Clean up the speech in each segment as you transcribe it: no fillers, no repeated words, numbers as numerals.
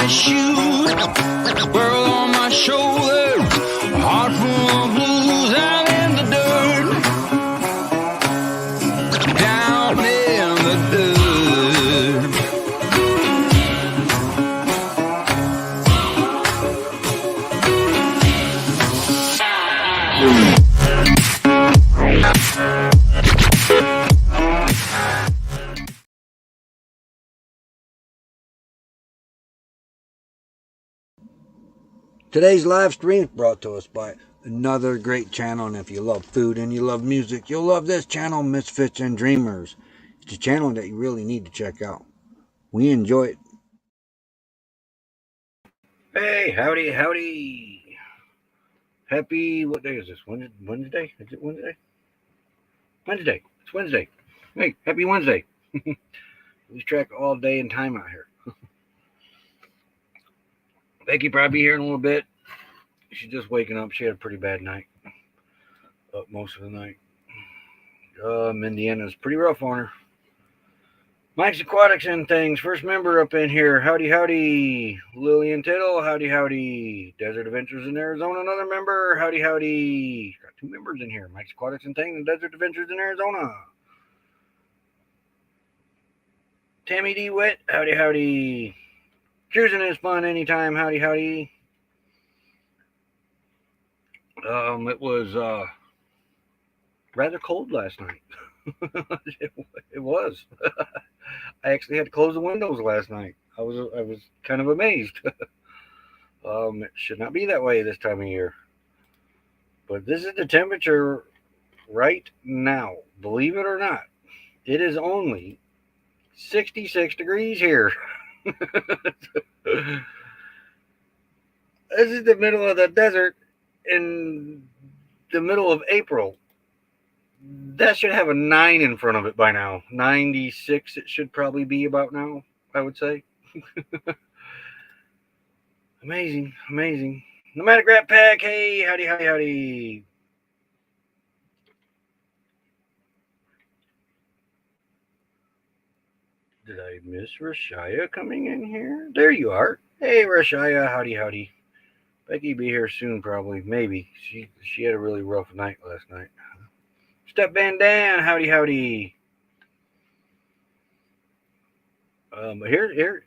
white shoes, world on my shoulder, heart full of blues out in the dirt, down in the dirt. Today's live stream is brought to us by another great channel, and if you love food and you love music, you'll love this channel, Misfits and Dreamers. It's a channel that you really need to check out. We enjoy it. Hey, howdy. Happy, what day is this? Wednesday? Is it Wednesday? Wednesday. It's Wednesday. Hey, happy Wednesday. Lose track all day and time out here. Becky probably here in a little bit. She's just waking up. She had a pretty bad night. Up most of the night. Indiana's pretty rough on her. Mike's Aquatics and things. First member up in here. Howdy. Lillian Tittle. Howdy. Desert Adventures in Arizona. Another member. Howdy. Got two members in here. Mike's Aquatics and things and Desert Adventures in Arizona. Tammy D. Witt. Howdy. Cruising is fun anytime. Howdy. It was rather cold last night. It was. I actually had to close the windows last night. I was kind of amazed. It should not be that way this time of year. But this is the temperature right now. Believe it or not, it is only 66 degrees here. This is the middle of the desert in the middle of April. That should have a 9 in front of it by now. 96 it should probably be about now, I would say. Amazing. Nomadic Rat Pack, hey, howdy. Did I miss Rashaya coming in here? There you are. Hey, Rashaya, howdy. Becky be here soon, probably. Maybe. She had a really rough night last night. Step Van Dan, howdy. Here,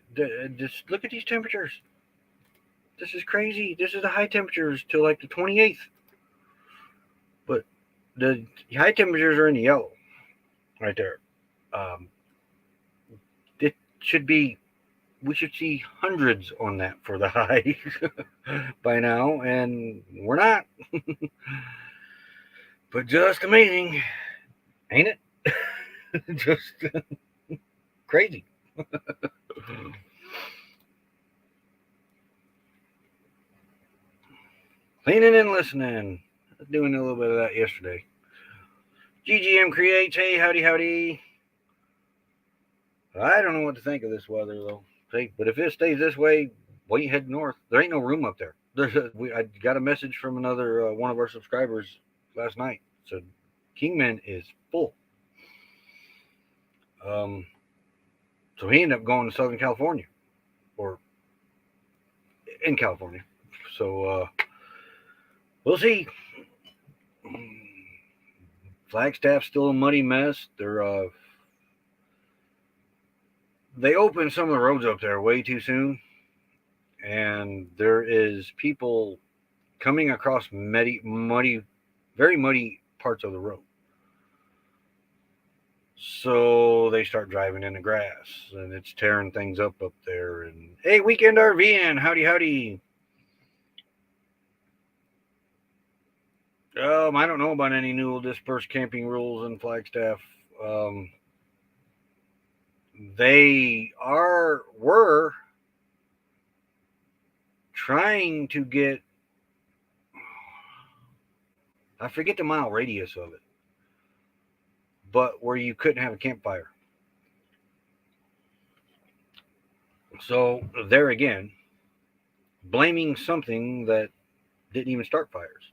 just look at these temperatures. This is crazy. This is the high temperatures till like the 28th. But the high temperatures are in the yellow. Right there. It should be, we should see hundreds on that for the high by now, and we're not. But just amazing, ain't it? Just crazy. Cleaning and listening. I was doing a little bit of that yesterday. GGM Creates, hey, howdy. I don't know what to think of this weather, though. But if it stays this way, well, you head north. There ain't no room up there. I got a message from another one of our subscribers last night. Said Kingman is full. So he ended up going to Southern California, or in California. So we'll see. Flagstaff's still a muddy mess. They opened some of the roads up there way too soon, and there is people coming across very muddy parts of the road. So they start driving in the grass, and it's tearing things up there. And hey, Weekend RVing, howdy. I don't know about any new dispersed camping rules in Flagstaff. They were trying to get, I forget the mile radius of it, but where you couldn't have a campfire. So there again, blaming something that didn't even start fires.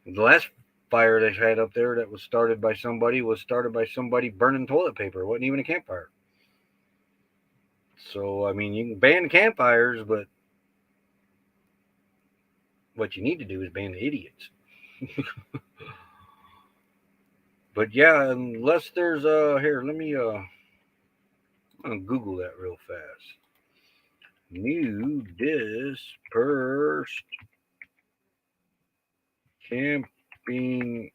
The last fire they had up there that was started by somebody burning toilet paper. It wasn't even a campfire. So, I mean, you can ban campfires, but what you need to do is ban the idiots. But yeah, unless there's here, let me I'm gonna Google that real fast. New dispersed camping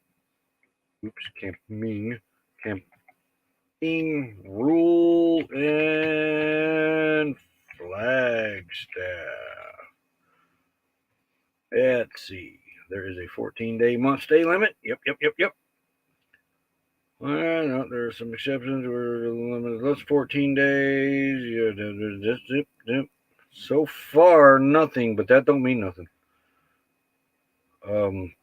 camping camping rule in Flagstaff. Let's see. There is a 14-day month stay limit. Yep. Well, no, there are some exceptions. We're limited. That's 14 days. Yeah, so far, nothing, but that don't mean nothing. Um,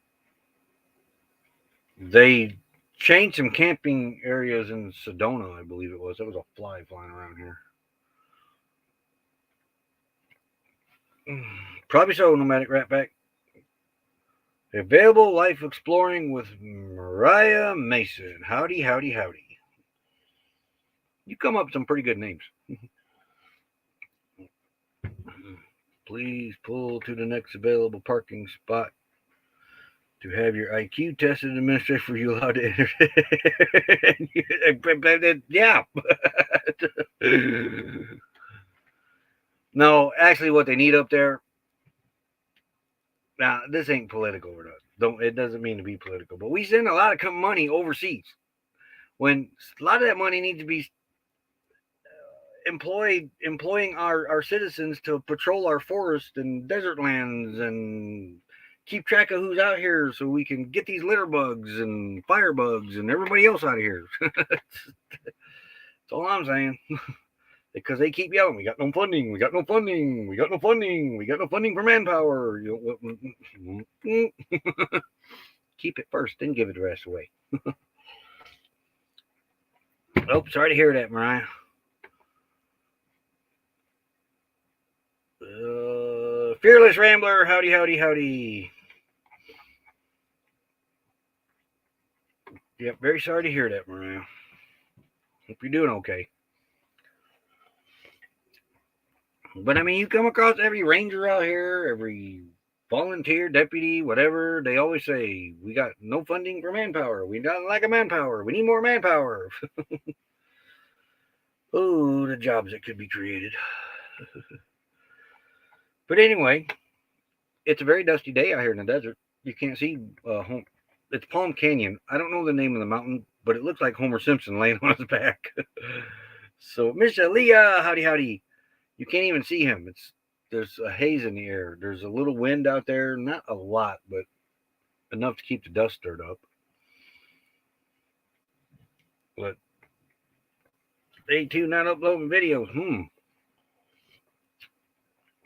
they changed some camping areas in Sedona, I believe it was. There was a fly flying around here. Probably so, nomadic ratback. Available life exploring with Mariah Mason. Howdy. You come up with some pretty good names. Please pull to the next available parking spot to have your IQ tested and administrated for you allowed to enter. Yeah. No, actually, what they need up there. Now, this ain't political or not. Don't. It doesn't mean to be political, but we send a lot of money overseas. When a lot of that money needs to be employing our citizens to patrol our forest and desert lands and keep track of who's out here so we can get these litter bugs and firebugs and everybody else out of here. That's all I'm saying. Because they keep yelling, we got no funding for manpower. Keep it first, then give it the rest away. Oh, sorry to hear that, Mariah. Fearless Rambler, howdy. Yep, very sorry to hear that, Mariah. Hope you're doing okay. But I mean, you come across every ranger out here, every volunteer, deputy, whatever. They always say, we got no funding for manpower. We got lack of manpower. We need more manpower. Oh, the jobs that could be created. But anyway, it's a very dusty day out here in the desert. You can't see home. It's Palm Canyon. I don't know the name of the mountain, but it looks like Homer Simpson laying on his back. So, Miss Aaliyah, howdy. You can't even see him. There's a haze in the air. There's a little wind out there, not a lot, but enough to keep the dust stirred up. But stay tuned, not uploading videos.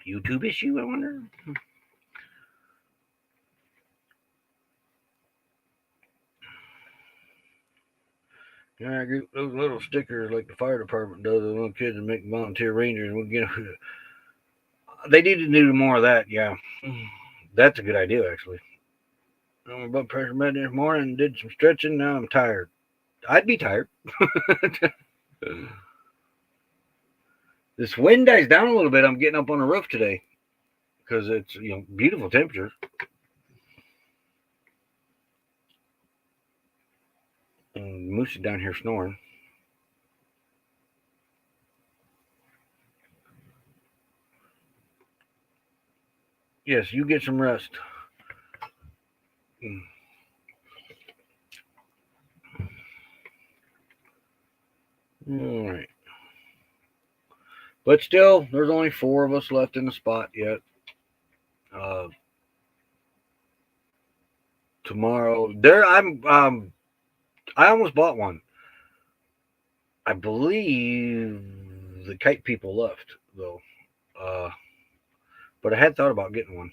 YouTube issue, I wonder. Yeah, I get those little stickers like the fire department does. The little kids that make volunteer rangers. We'll get. They need to do more of that. Yeah, that's a good idea actually. My blood pressure med this morning. Did some stretching. Now I'm tired. I'd be tired. This wind dies down a little bit. I'm getting up on the roof today because it's beautiful temperatures. And Moose is down here snoring. Yes, you get some rest. All right. But still, there's only 4 of us left in the spot yet. Tomorrow, I almost bought one. I believe the kite people left though. But I had thought about getting one.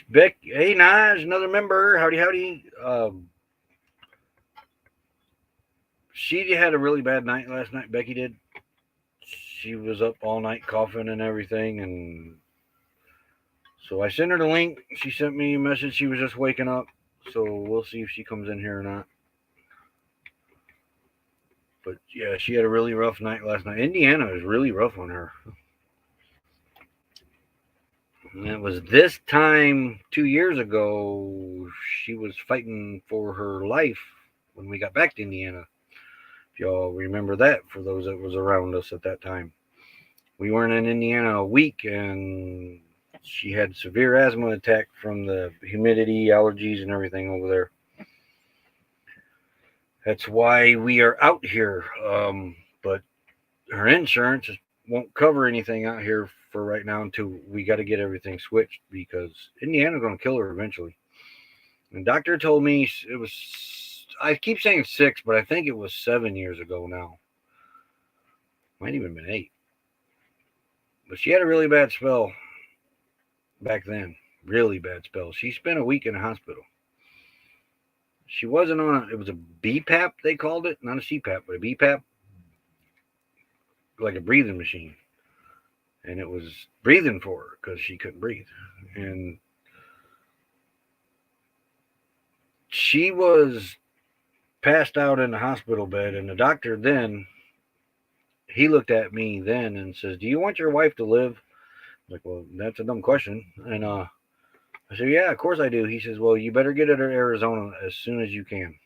Beck, hey, Nige, another member. Howdy. She had a really bad night last night. Becky did. She was up all night coughing and everything, and so I sent her the link. She sent me a message. She was just waking up, so we'll see if she comes in here or not. But yeah, she had a really rough night last night. Indiana is really rough on her. And it was this time 2 years ago she was fighting for her life when we got back to Indiana. If y'all remember that, for those that was around us at that time. We weren't in Indiana a week, and she had severe asthma attack from the humidity, allergies, and everything over there. That's why we are out here. But her insurance won't cover anything out here for right now until we got to get everything switched, because Indiana's going to kill her eventually. And doctor told me it was, I keep saying 6, but I think it was 7 years ago now. Might even been 8. But she had a really bad spell back then. Really bad spell. She spent a week in the hospital. She wasn't on it was a BPAP, they called it. Not a CPAP, but a BPAP. Like a breathing machine. And it was breathing for her because she couldn't breathe. And she was passed out in the hospital bed, and the doctor then, he looked at me then and says, "Do you want your wife to live?" I was like, "Well, that's a dumb question." And I said, "Yeah, of course I do." He says, "Well, you better get her to Arizona as soon as you can.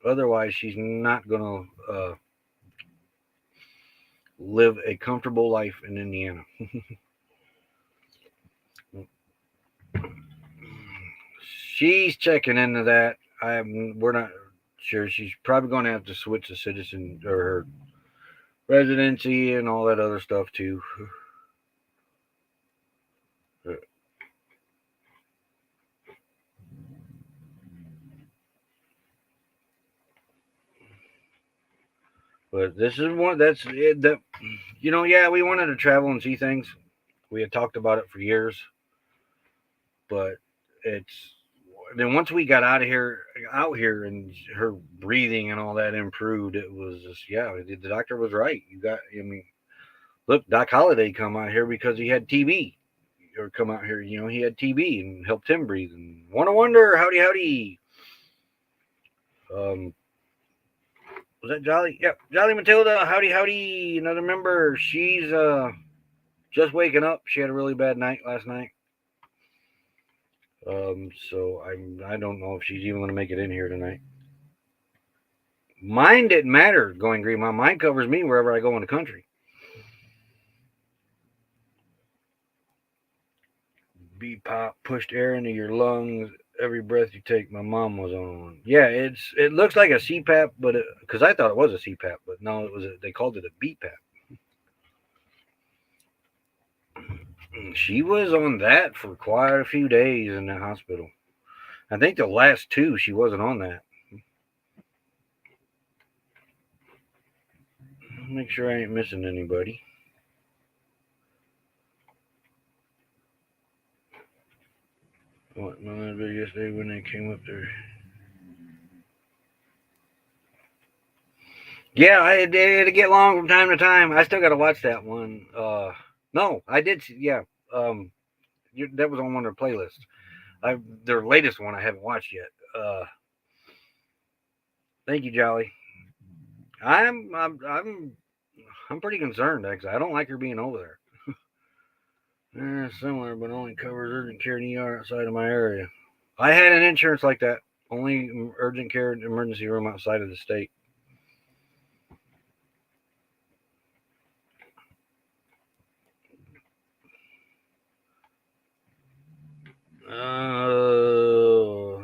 Otherwise, she's not going to live a comfortable life in Indiana." She's checking into that. We're not sure. She's probably going to have to switch to citizen or her residency and all that other stuff too. But this is one that's it, that yeah, we wanted to travel and see things. We had talked about it for years, but it's then once we got out here, and her breathing and all that improved, it was just, yeah, the doctor was right. I mean, look, Doc Holliday come out here because he had TB, or come out here, he had TB and helped him breathe. And want to wonder, howdy, howdy. Was that Jolly? Yep, Jolly Matilda, howdy, howdy. Another member. She's just waking up. She had a really bad night last night. So I don't know if she's even going to make it in here tonight. Mine didn't matter going green. My mind covers me wherever I go in the country. B-pop pushed air into your lungs every breath you take. My mom was on. Yeah, it looks like a CPAP, but because I thought it was a CPAP, but no, they called it a BPAP. She was on that for quite a few days in the hospital. I think the last 2 she wasn't on that. Make sure I ain't missing anybody. What, no, yesterday when they came up there. Yeah, I did get long from time to time. I still got to watch that one. No, I did. Yeah, that was on one of their playlists. Their latest one I haven't watched yet. Thank you, Jolly. I'm pretty concerned, actually. I don't like her being over there. Similar, but only covers urgent care and ER outside of my area. I had an insurance like that. Only urgent care and emergency room outside of the state.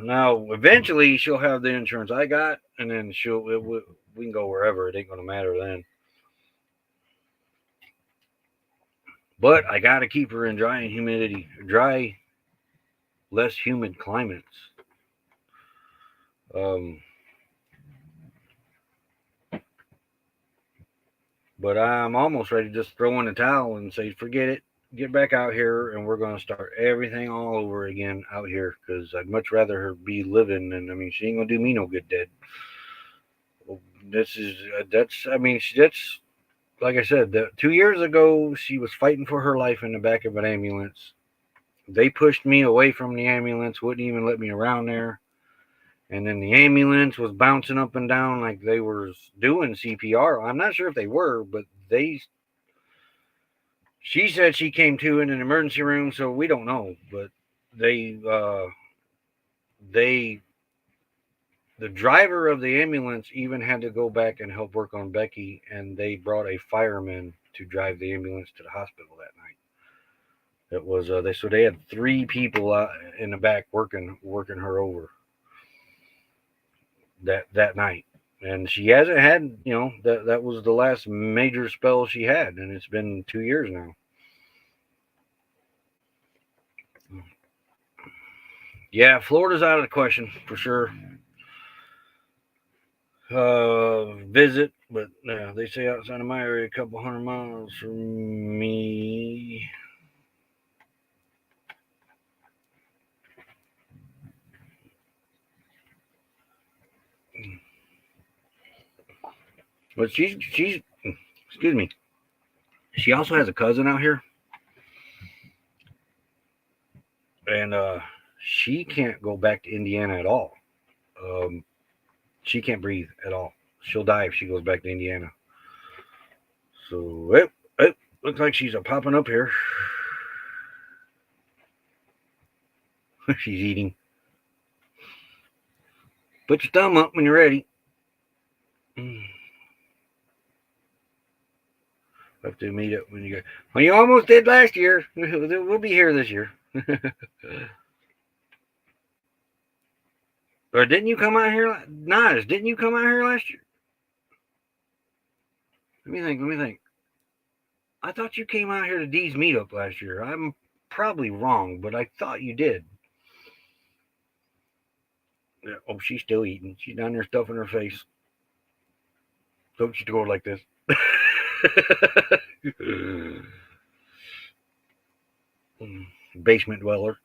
Now eventually she'll have the insurance I got, and then we can go wherever. It ain't gonna matter then. But I gotta keep her in dry, less humid climates. But I'm almost ready to just throw in the towel and say, forget it. Get back out here, and we're going to start everything all over again out here, because I'd much rather her be living. And I mean, she ain't gonna do me no good dead. That's like I said. 2 years ago, she was fighting for her life in the back of an ambulance. They pushed me away from the ambulance, wouldn't even let me around there, And then the ambulance was bouncing up and down like they were doing CPR. I'm not sure if they were, but she said she came to in an emergency room, so we don't know. But they, they, the driver of the ambulance even had to go back and help work on Becky, and they brought a fireman to drive the ambulance to the hospital that night. It was they had 3 people in the back working her over that night, and she hasn't had, that was the last major spell she had, and it's been 2 years now. Yeah, Florida's out of the question for sure. Visit, but they say outside of my area, a couple 100 miles from me. But she's excuse me. She also has a cousin out here, and she can't go back to Indiana at all. Um, she can't breathe at all. She'll die if she goes back to Indiana. So it looks like she's popping up here. She's eating. Put your thumb up when you're ready. Have to meet up when you go. Well, you almost did last year. We'll be here this year. Or didn't you come out here? Nice. Didn't you come out here last year? Let me think. I thought you came out here to Dee's meetup last year. I'm probably wrong, but I thought you did. Yeah, oh, she's still eating. She's down there stuffing her face. Don't you go like this. Basement dweller.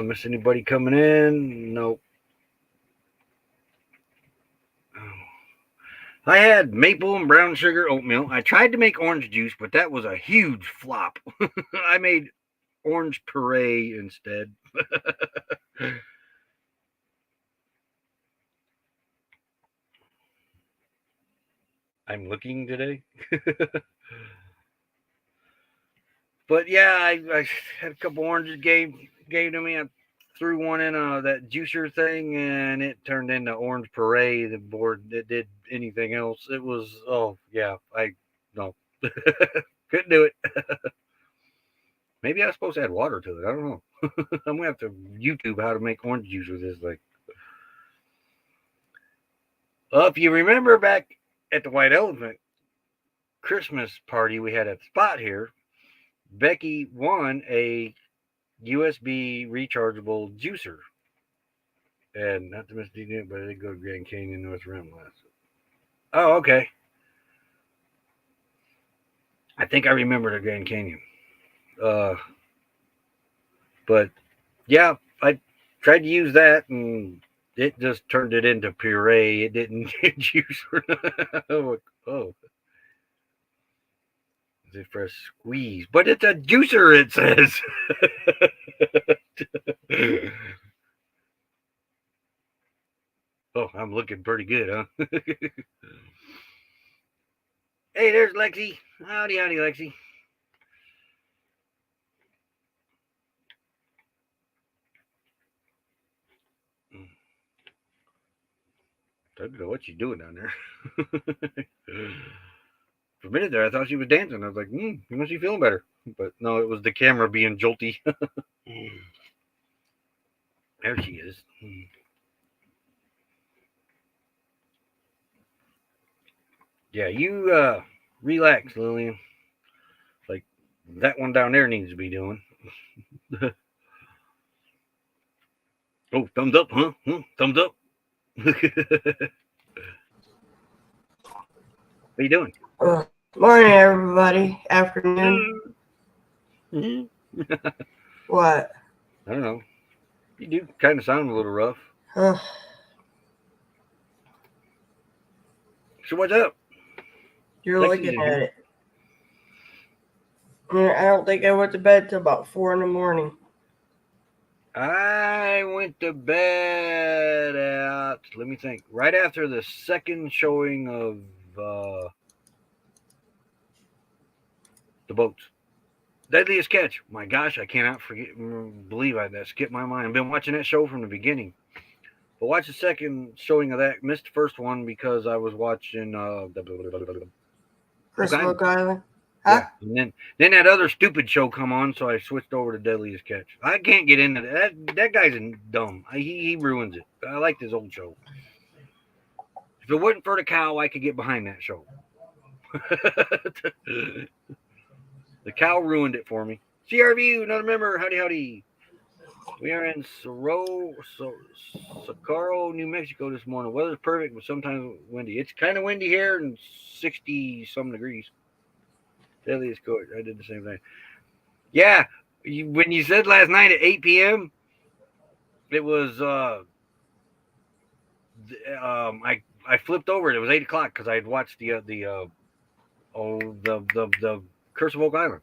Miss anybody coming in? Nope. I had maple and brown sugar oatmeal. I tried to make orange juice, but that was a huge flop. I made orange puree instead. I'm looking today. But yeah, I had a couple oranges gave to me. I threw one in that juicer thing, and it turned into orange puree. The board that did anything else. It was no couldn't do it. Maybe I was supposed to add water to it. I don't know. I'm gonna have to YouTube how to make orange juice with this thing. Well, if you remember back at the White Elephant Christmas party we had at the spot here, Becky won a USB rechargeable juicer. And not to miss it, but I did go to Grand Canyon, North Rim last. Oh, okay. I think I remember the Grand Canyon. But yeah, I tried to use that, and it just turned it into puree. It didn't get juice. Oh. Is it for a squeeze? But it's a juicer, it says. Oh, I'm looking pretty good, huh? Hey, there's Lexi. Howdy, Lexi. I don't know what she's doing down there. For a minute there, I thought she was dancing. I was like, you must be feeling better. But no, it was the camera being jolty. There she is. Yeah, you relax, Lillian. Like that one down there needs to be doing. Oh, thumbs up, huh? Thumbs up. What are you doing? Morning, everybody. Afternoon. What? I don't know. You do kind of sound a little rough. So what's up? You're Lexi's looking in at here. it. I don't think I went to bed till about 4 in the morning. I went to bed at, let me think, right after the second showing of the boats. Deadliest Catch. My gosh, I cannot believe that skipped my mind. I've been watching that show from the beginning. But watch the second showing of that. Missed the first one because I was watching Chris Oak Oak Island. Yeah, Huh? and then that other stupid show come on, so I switched over to Deadliest Catch. I can't get into that. That guy's dumb. He ruins it. I liked his old show. If it wasn't for the cow, I could get behind that show. The cow ruined it for me. CRVU, another member. Howdy, howdy. We are in Socorro, New Mexico this morning. Weather's perfect, but sometimes windy. It's kind of windy here and 60-some degrees. Deadliest Catch. I did the same thing. Yeah, when you said last night at 8 p.m., it was I flipped over. It was 8 o'clock because I had watched the Curse of Oak Island.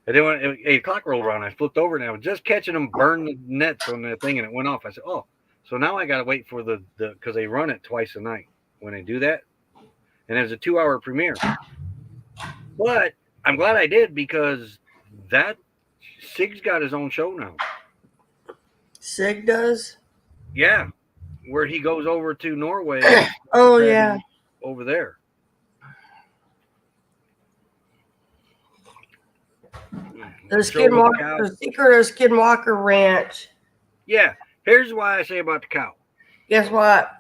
And then when 8 o'clock rolled around, I flipped over and I was just catching them burn the nets on that thing, and it went off. I said, "Oh, so now I got to wait for the because they run it twice a night when they do that, and it's a 2-hour premiere." But I'm glad I did because that Sig's got his own show now. Sig does? Yeah, where he goes over to Norway. Oh, yeah. Over there. The Secret of Skinwalker Ranch. Yeah, here's why I say about the cow. Guess what?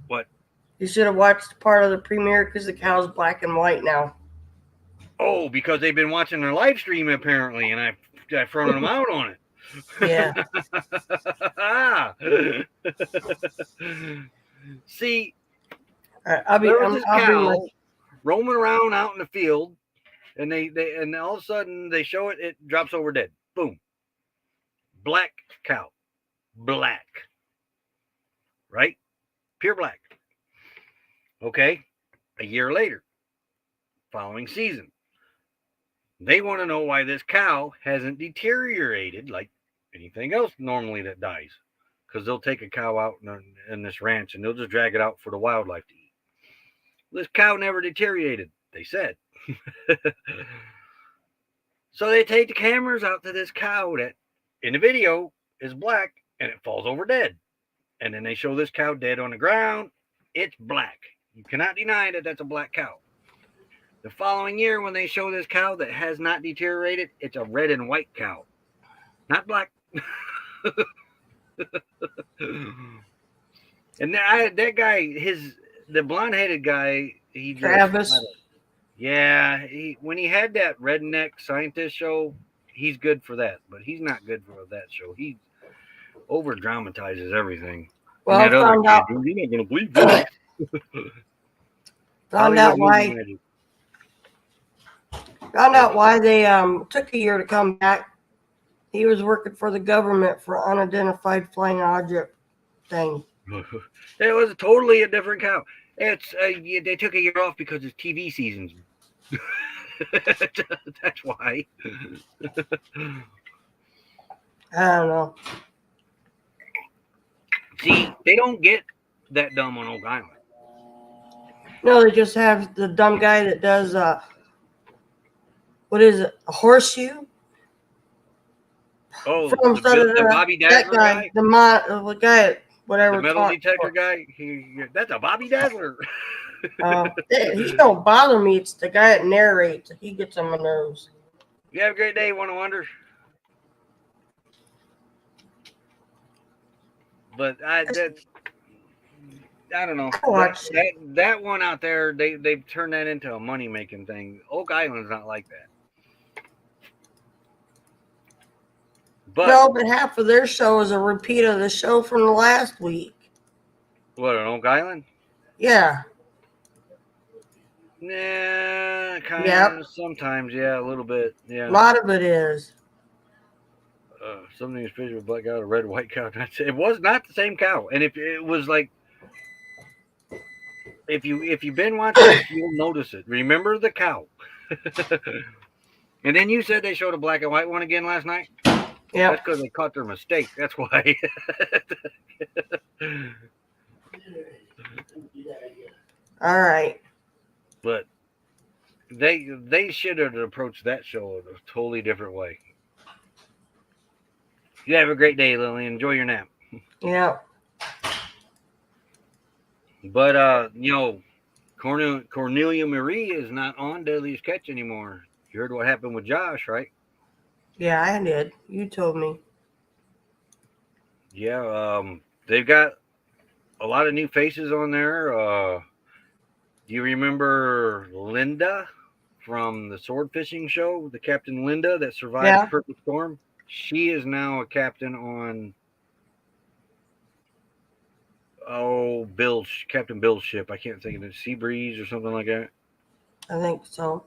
What? You should have watched part of the premiere because the cow's black and white now. Oh, because they've been watching their live stream apparently, and I fronted them out on it. Yeah. See, I'll be roaming around out in the field, and and all of a sudden they show it. It drops over dead. Boom. Black cow. Black. Right? Pure black. Okay. A year later, following season, they want to know why this cow hasn't deteriorated like anything else normally that dies. Because they'll take a cow out in this ranch and they'll just drag it out for the wildlife to eat. This cow never deteriorated, they said. So they take the cameras out to this cow that in the video is black and it falls over dead. And then they show this cow dead on the ground. It's black. You cannot deny that that's a black cow. The following year, when they show this cow that has not deteriorated, it's a red and white cow, not black. And that guy, the blonde-headed guy, he Travis. Yeah, when he had that redneck scientist show, he's good for that, but he's not good for that show. He over dramatizes everything. Well, and that other kid, you're not gonna believe this. Found out why they took a year to come back. He was working for the government for unidentified flying object thing. It was totally a different cow. It's they took a year off because it's TV seasons. That's why. I don't know. See, they don't get that dumb on Oak Island. No, they just have the dumb guy that does what is it? A horseshoe? Oh, the Bobby Dazzler guy? The guy, whatever. The metal detector guy? That's a Bobby Dazzler. He don't bother me. It's the guy that narrates. He gets on my nerves. You have a great day, One Wonder. But I don't know. That one out there, they've turned that into a money-making thing. Oak Island's not like that. But half of their show is a repeat of the show from the last week. What, on Oak Island? Yeah. Nah, kind of. Sometimes, yeah, a little bit. Yeah. A lot of it is. Something is fished with a black cow, a red white cow. It was not the same cow, and if it was like, if you've been watching this, you'll notice it. Remember the cow. And then you said they showed a black and white one again last night. Yep. That's because they caught their mistake. That's why. All right. But they should have approached that show in a totally different way. You have a great day, Lily. Enjoy your nap. Yep. But Cornelia Marie is not on Deadliest Catch anymore. You heard what happened with Josh, right? Yeah, I did. You told me. Yeah, they've got a lot of new faces on there. Do you remember Linda from the sword fishing show? The Captain Linda that survived Yeah. the perfect storm? She is now a captain on Captain Bill's ship. I can't think of it. Sea Breeze or something like that. I think so.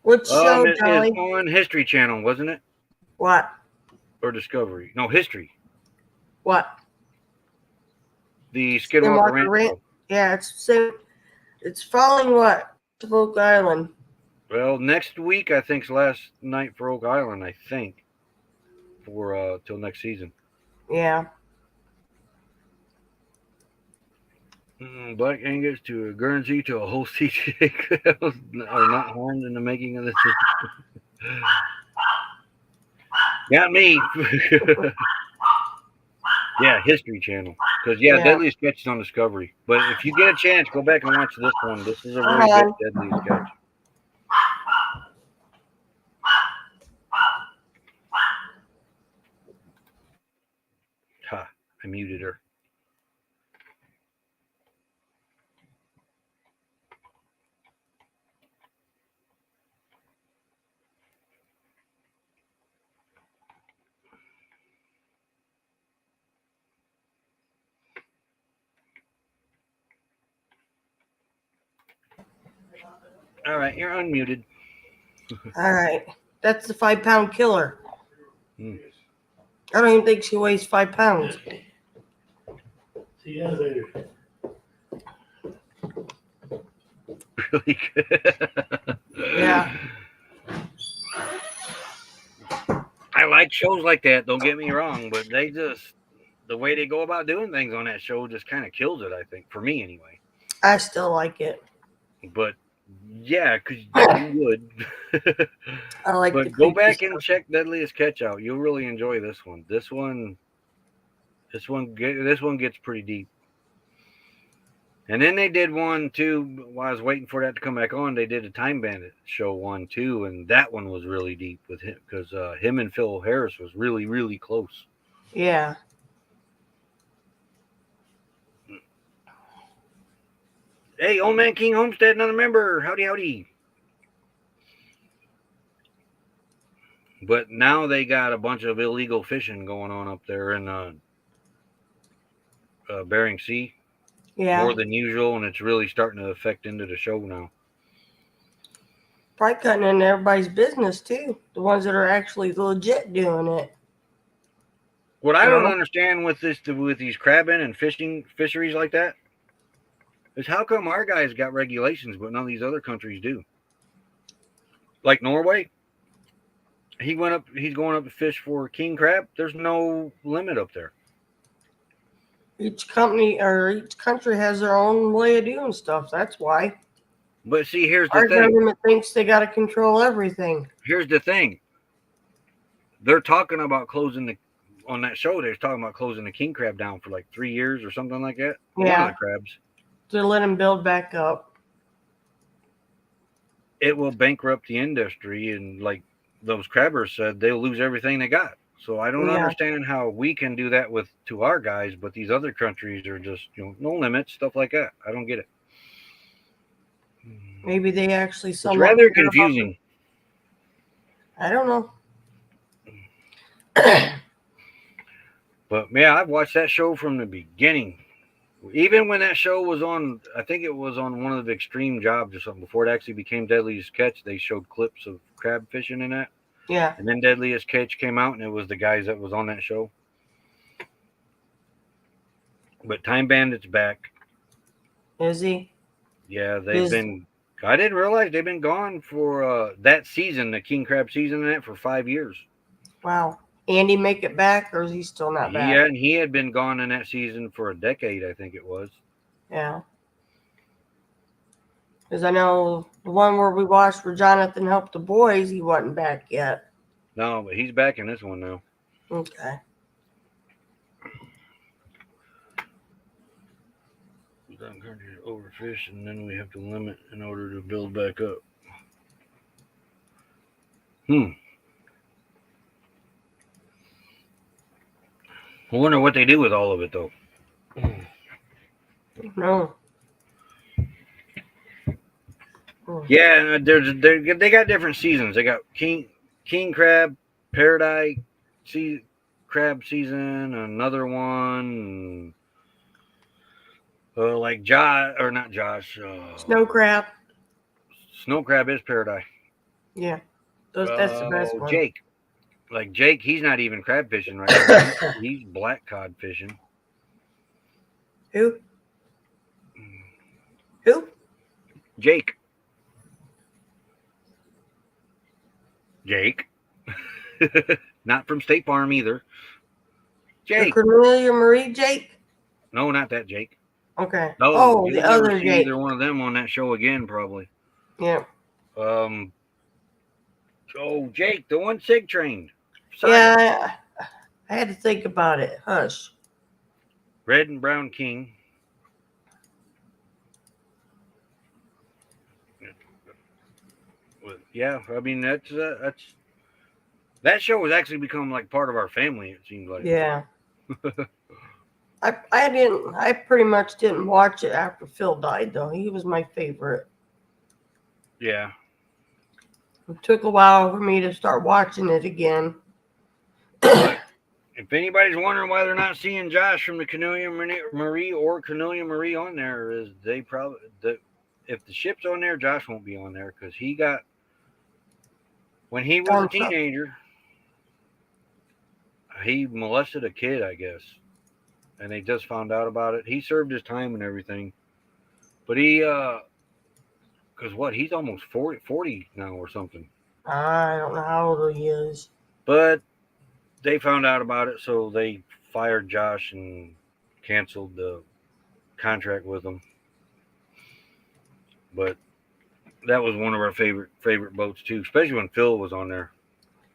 Which show, It is Dolly? on History Channel, wasn't it? What? Or Discovery? No, History. What? The Skinwalker Ranch show. Yeah, it's following what? Oak Island. Well, next week I think's last night for Oak Island. I think for till next season. Yeah. Black Angus to a Guernsey to a whole CJ are not harmed in the making of this. Got me. Yeah, History Channel. Because Deadliest Catch is on Discovery. But if you get a chance, go back and watch this one. This is a really good Deadliest Catch. Ha! I muted her. All right, you're unmuted. All right. That's the 5-pound killer. Mm. I don't even think she weighs 5 pounds. Really good. Yeah. I like shows like that, don't get me wrong, but the way they go about doing things on that show just kind of kills it, I think, for me anyway. I still like it. But yeah, because you would. I like But go back and check Deadliest Catch out. You'll really enjoy this one. This one gets pretty deep. And then they did one too. While I was waiting for that to come back on, they did a Time Bandit show 1 too, and that one was really deep with him because him and Phil Harris was really, really close. Yeah. Hey, Old Man King Homestead, another member. Howdy, howdy. But now they got a bunch of illegal fishing going on up there in Bering Sea. Yeah. More than usual, and it's really starting to affect into the show now. Probably cutting into everybody's business too. The ones that are actually legit doing it. What I don't understand with these crabbing and fisheries like that is how come our guys got regulations but none of these other countries do? Like Norway, he's going up to fish for king crab. There's no limit up there. Each company or each country has their own way of doing stuff. That's why. But see, here's the Our thing. government thinks they got to control everything. Here's the thing. They're talking about on that show, they're talking about closing the king crab down for like 3 years or something like that. Yeah. One of the crabs. To let them build back up. It will bankrupt the industry, and like those crabbers said, they'll lose everything they got. So I don't understand how we can do that to our guys, but these other countries are just no limits, stuff like that. I don't get it. Maybe they actually It's rather confusing. I don't know. But yeah, I've watched that show from the beginning. Even when that show was on, I think it was on one of the Extreme Jobs or something, before it actually became Deadliest Catch, they showed clips of crab fishing in that. Yeah. And then Deadliest Catch came out, and it was the guys that was on that show. But Time Bandit's back. Is he? Yeah, they've Is been. I didn't realize they've been gone for that season, the King Crab season, and that for 5 years. wow. Andy make it back, or is he still not back? He had been gone in that season for a decade, I think it was. Yeah. Because I know the one where we watched where Jonathan helped the boys, he wasn't back yet. No, but he's back in this one now. Okay. I'm going to overfish, and then we have to limit in order to build back up. I wonder what they do with all of it, though. No. Yeah, they got different seasons. They got King Crab, Paradise Crab season, another one, like Josh or not Josh. Snow crab. Snow Crab is Paradise. Yeah. That's the best one. Jake. Like Jake, he's not even crab fishing right now. He's black cod fishing. Who? Who? Jake. Jake. Not from State Farm either. Jake. Cornelia Marie Jake? No, not that Jake. Okay. No, oh, the other Jake. Either one of them on that show again, probably. Yeah. Oh, Jake, the one Sig trained. Yeah, I had to think about it. Hush. Red and Brown King. Yeah, I mean that's that show has actually become like part of our family. It seems like. Yeah. I pretty much didn't watch it after Phil died though. He was my favorite. Yeah. It took a while for me to start watching it again. If anybody's wondering why they're not seeing Josh from the Cornelia Marie or Cornelia Marie on there, is they probably if the ship's on there, Josh won't be on there because he got when he was a teenager, he molested a kid, I guess, and they just found out about it. He served his time and everything, but he because what he's almost 40 now or something. I don't know how old he is, but they found out about it, so they fired Josh and canceled the contract with him. But that was one of our favorite boats too, especially when Phil was on there.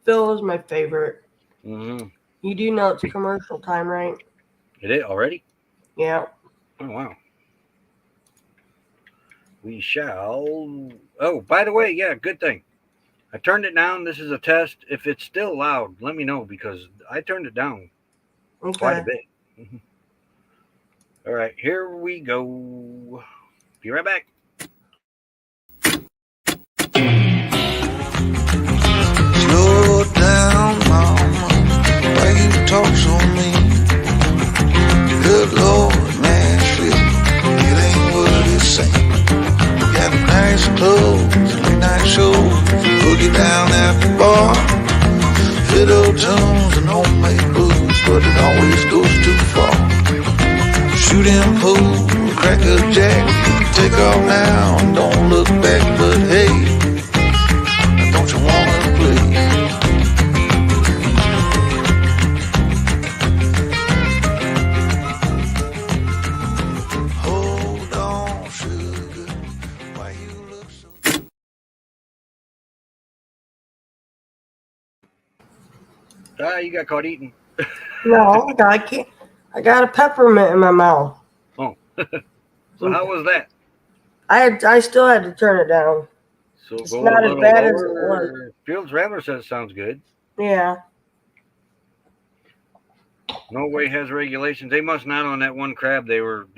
Phil was my favorite. Mm-hmm. You do know it's commercial time, right? It is already? Yeah. Oh wow. We shall. Oh, by the way, yeah, good thing. I turned it down. This is a test. If it's still loud, let me know because I turned it down quite a bit. Mm-hmm. All right, here we go. Be right back. Slow down, mama. Why you talk so mean? Good Lord, Nashville, it ain't what it seems. Got nice clothes, late night shows, boogie down at the bar. Fiddle tunes and homemade blues, but it always goes too far. Shooting pool, crack a jack, take off now and don't look back. But hey, don't you wanna play? Hold on, sugar, why you look so... You got caught eating. No, I can't. I got a peppermint in my mouth. Oh. So how was that? I still had to turn it down. So it's go not a as little bad as lower. it was. Fields Rattler says sounds good. Yeah. Norway has regulations. They must not on that one crab. They were.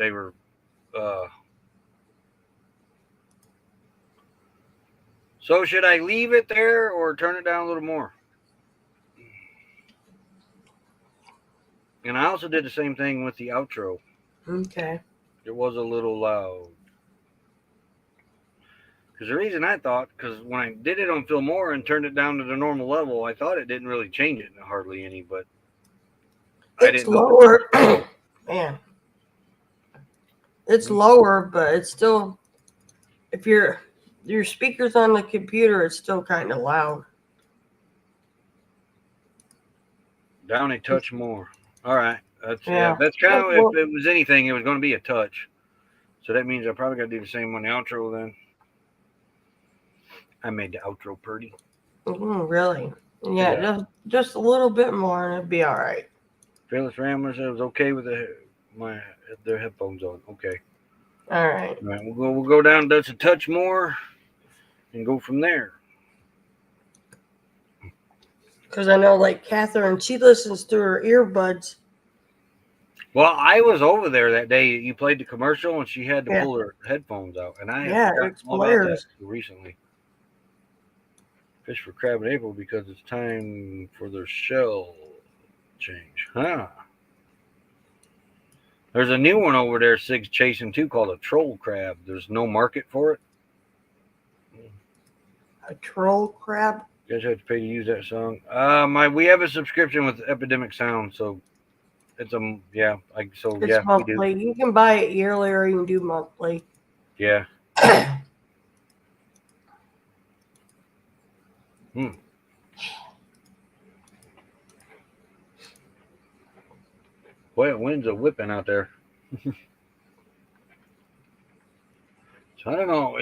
So should I leave it there or turn it down a little more? And I also did the same thing with the outro. Okay. It was a little loud. Because the reason I thought, because when I did it on Fillmore and turned it down to the normal level, I thought it didn't really change it hardly any, but it's lower. Man. It's lower, but it's still, if your speakers on the computer, it's still kind of loud. Down a touch more. All right. That's Yeah. That's kind of, Well, if it was anything, it was going to be a touch. So that means I probably got to do the same on the outro then. I made the outro pretty. really? Yeah, Yeah. just a little bit more, and it'd be all right. Fearless Rambler said it was okay with their headphones on. Okay. All right. All right. We'll go down just a touch more and go from there. Because I know, like Catherine, she listens through her earbuds. Well, I was over there that day. You played the commercial, and she had to Yeah. pull her headphones out, and I had Yeah, forgotten it's all about that blares. recently. Fish for crab in April because it's time for their shell change. Huh. There's a new one over there, Sig's chasing too, called a troll crab. There's no market for it. A troll crab. You guys have to pay to use that song. We have a subscription with Epidemic Sound, so it's It's we do. monthly. You can buy it yearly or you can do monthly. Yeah. Boy, it winds a whipping out there. So I don't know.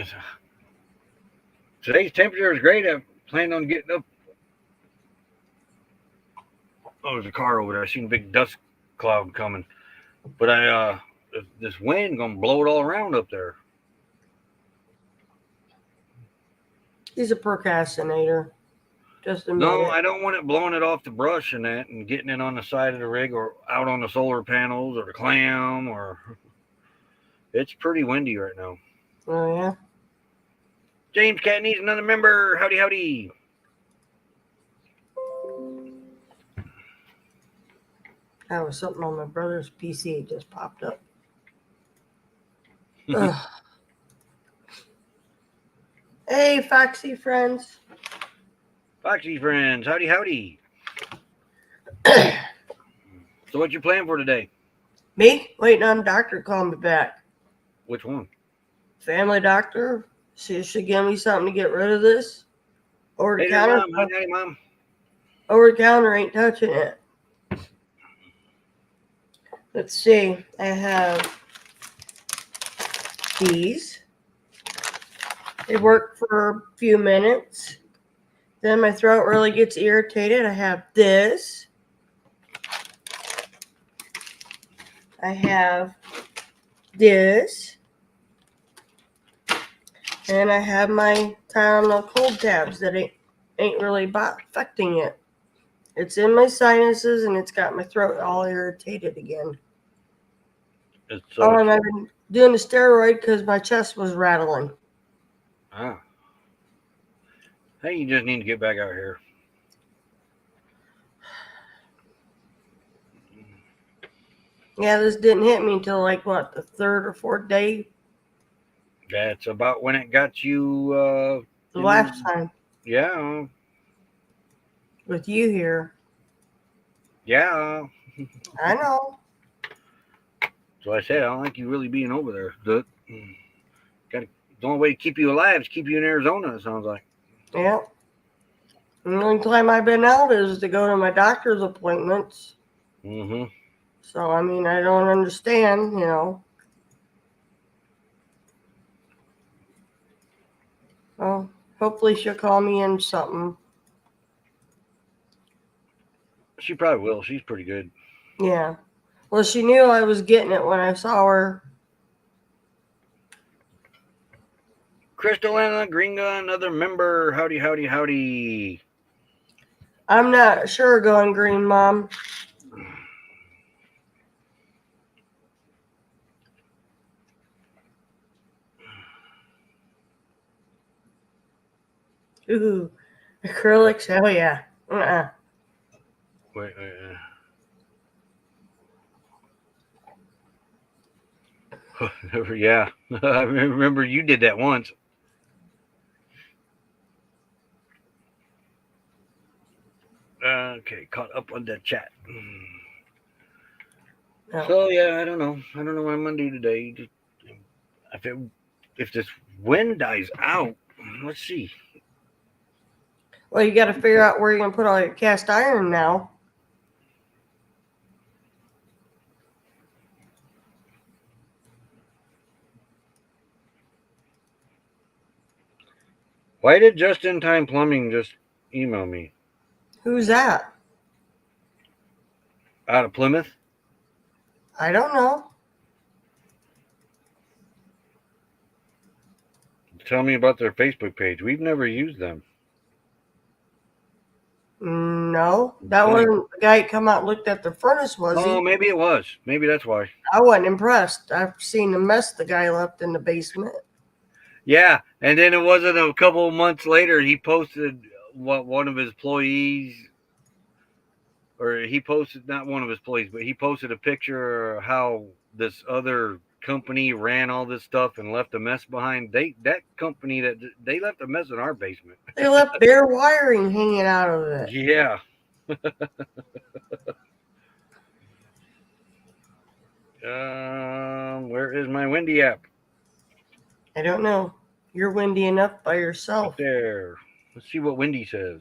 Today's temperature is great. I plan on getting up. Oh, there's a car over there. I seen a big dust cloud coming, but this wind gonna blow it all around up there. He's a procrastinator. Just admit No, it. I don't want it blowing it off the brush and that, and getting it on the side of the rig or out on the solar panels or the clam or. It's pretty windy right now. Oh yeah. James Cat needs another member. Howdy, howdy. That was something on my brother's PC. It just popped up. Ugh. Hey, Foxy friends. Foxy friends, howdy, howdy. So what you planning for today? Me? Waiting on the doctor to call me back. Which one? Family doctor. She should give me something to get rid of this. Over the Hey, counter. Mom. Howdy, Mom. Over the counter ain't touching it. Let's see. I have these. They work for a few minutes. Then my throat really gets irritated. I have this. I have this. And I have my Tylenol cold tabs that ain't really affecting it. It's in my sinuses and it's got my throat all irritated again. I've been doing the steroid because my chest was rattling. Ah. Hey, you just need to get back out here. Yeah, this didn't hit me until the third or fourth day. That's about when it got you. The last time. Yeah. With you here. Yeah. I know. So I said I don't like you really being over there. The only way to keep you alive is keep you in Arizona. It sounds like. Yeah. The only time I've been out is to go to my doctor's appointments. Mm-hmm. So, I mean, I don't understand, Well, hopefully she'll call me in something. She probably will. She's pretty good. Yeah. Well, she knew I was getting it when I saw her. Crystalina Gringa, another member. Howdy, howdy, howdy. I'm not sure going green, Mom. Ooh, acrylics, hell yeah. Wait. Yeah, I remember you did that once. Okay, caught up on the chat. No. So yeah, I don't know what I'm gonna do today. Just if this wind dies out, let's see. Well, you got to figure out where you're going to put all your cast iron now. Why did Just In Time Plumbing just email me? Who's that? Out of Plymouth? I don't know. Tell me about their Facebook page. We've never used them. No, that wasn't the guy who come out and looked at the furnace, was Oh, he? maybe it was. Maybe that's why. I wasn't impressed. I've seen the mess the guy left in the basement. Yeah, and then it wasn't a couple of months later he posted what one of his employees, or he posted not one of his employees, but he posted a picture of how this other company ran all this stuff and left a mess behind. That company they left a mess in our basement. They left bare wiring hanging out of it. Yeah. Where is my Windy app? I don't know. You're windy enough by Up yourself. there. Let's see what Windy says.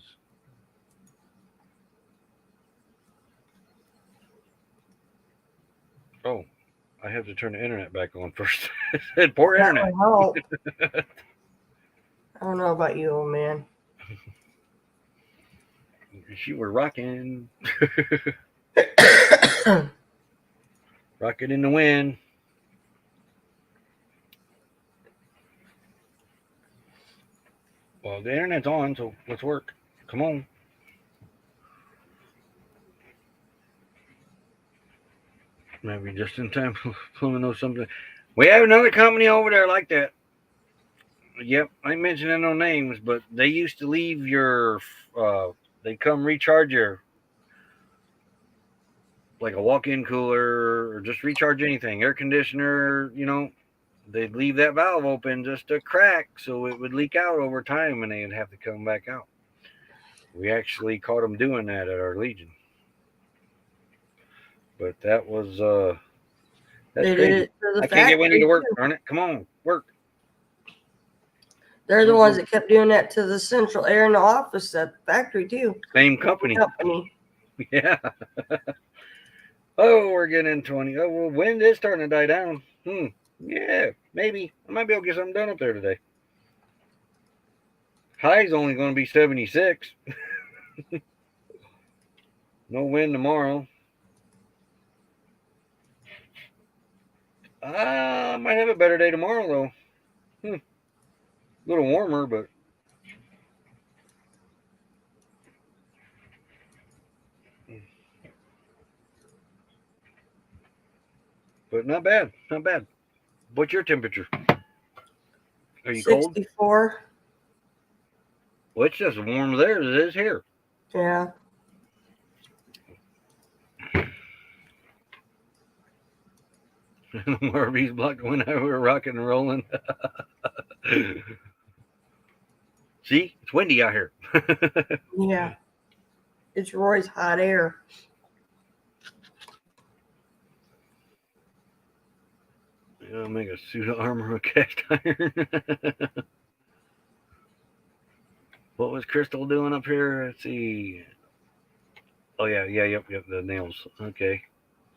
Oh, I have to turn the internet back on first. It said poor That internet. would help. I don't know about you, old man. You were rocking. Rocking in the wind. Well, the internet's on, so let's work. Come on. Maybe Just In Time Plumbing knows something. We have another company over there like that. Yep, I ain't mentioning no names, but they used to leave your, they come recharge your, like a walk-in cooler or just recharge anything, air conditioner, they'd leave that valve open just a crack so it would leak out over time and they'd have to come back out. We actually caught them doing that at our Legion. But that was, that's They did crazy. it to the I can't get Wendy to work, too. darn it. Come on, work. They're the ones that kept doing that to the central air in the office at the factory too. Same company. Yeah. Oh, we're getting 20. Oh, well, wind is starting to die down. Yeah, maybe. I might be able to get something done up there today. High's only going to be 76. No wind tomorrow. I might have a better day tomorrow, though. A little warmer, but. But not bad. Not bad. What's your temperature? Are you 64. cold? 64. Well, it's just as warm there as it is here. Yeah. Marby's blocked when I were rocking and rolling. See, it's windy out here. Yeah. It's Roy's hot air. I'll make a suit of armor of cast iron. What was Crystal doing up here? Let's see. Oh yeah, yep, the nails. Okay.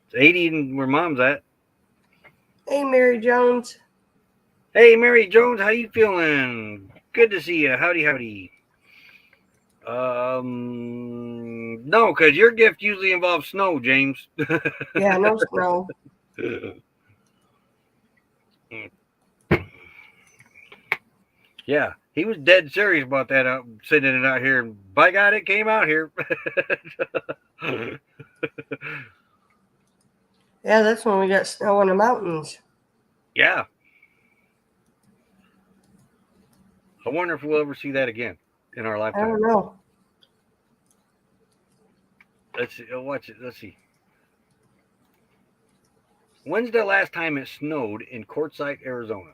It's 80 and where Mom's at. Hey, Mary Jones. Hey, Mary Jones, how you feeling? Good to see you. Howdy. No, because your gift usually involves snow, James. Yeah, no snow. Yeah, he was dead serious about that sending it out here. And by God, it came out here. Yeah, that's when we got snow in the mountains. Yeah. I wonder if we'll ever see that again in our I lifetime. don't know. Let's see. Watch it. Let's see. When's the last time it snowed in Quartzsite, Arizona?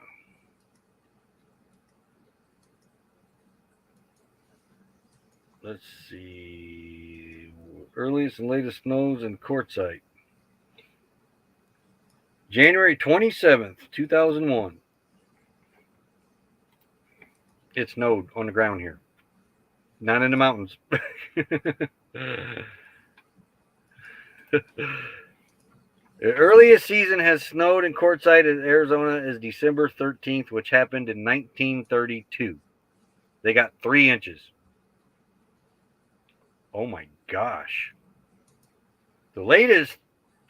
Let's see. Earliest and latest snows in Quartzsite. January 27th, 2001. It snowed on the ground here, not in the mountains. The earliest season has snowed in Quartzsite, Arizona, is December 13th, which happened in 1932. They got 3 inches. Oh my gosh. The latest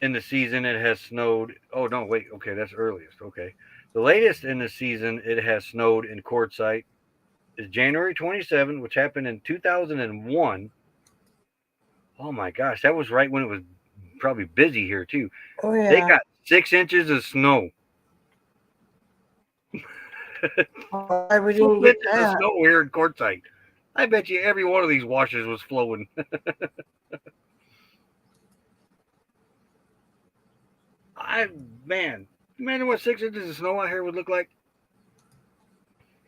in the season it has snowed. Oh no, wait. Okay, that's earliest. Okay. The latest in the season it has snowed in Quartzsite is January 27, which happened in 2001. Oh my gosh, that was right when it was probably busy here too. Oh They yeah. got 6 inches of snow. Why we 6 didn't get inches of that? snow here in Quartzsite. I bet you every one of these washers was flowing. Man, imagine what 6 inches of snow out here would look like.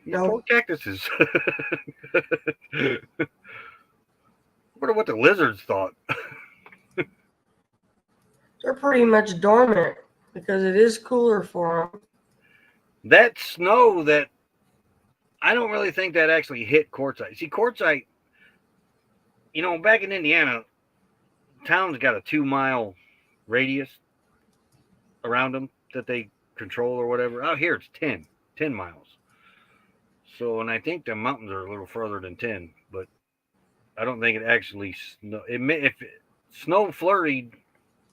These No. poor cactuses. Wonder what the lizards thought. They're pretty much dormant because it is cooler for them. That snow that I don't really think that actually hit Quartzsite. See, Quartzsite, back in Indiana, town's got a 2-mile radius around them that they control or whatever. Out here, it's 10 miles. So, and I think the mountains are a little further than 10, but I don't think it actually snow. If it snow flurried,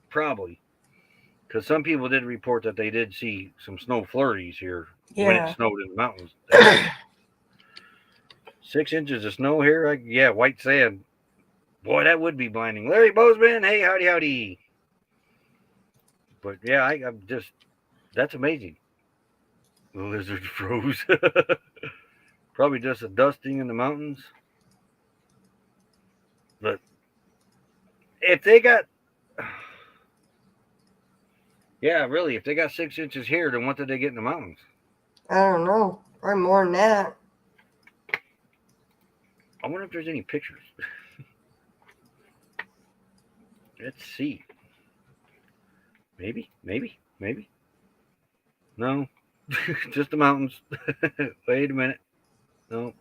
probably, because some people did report that they did see some snow flurries here when it snowed in the mountains. 6 inches of snow here, yeah, white sand. Boy, that would be blinding. Larry Bozeman, hey, howdy. But yeah, I'm just, that's amazing. The lizard froze. Probably just a dusting in the mountains. But if they got, yeah, really, if they got 6 inches here, then what did they get in the mountains? I don't know. Probably more than that. I wonder if there's any pictures. Let's see. Maybe. No, just the mountains. Wait a minute. No.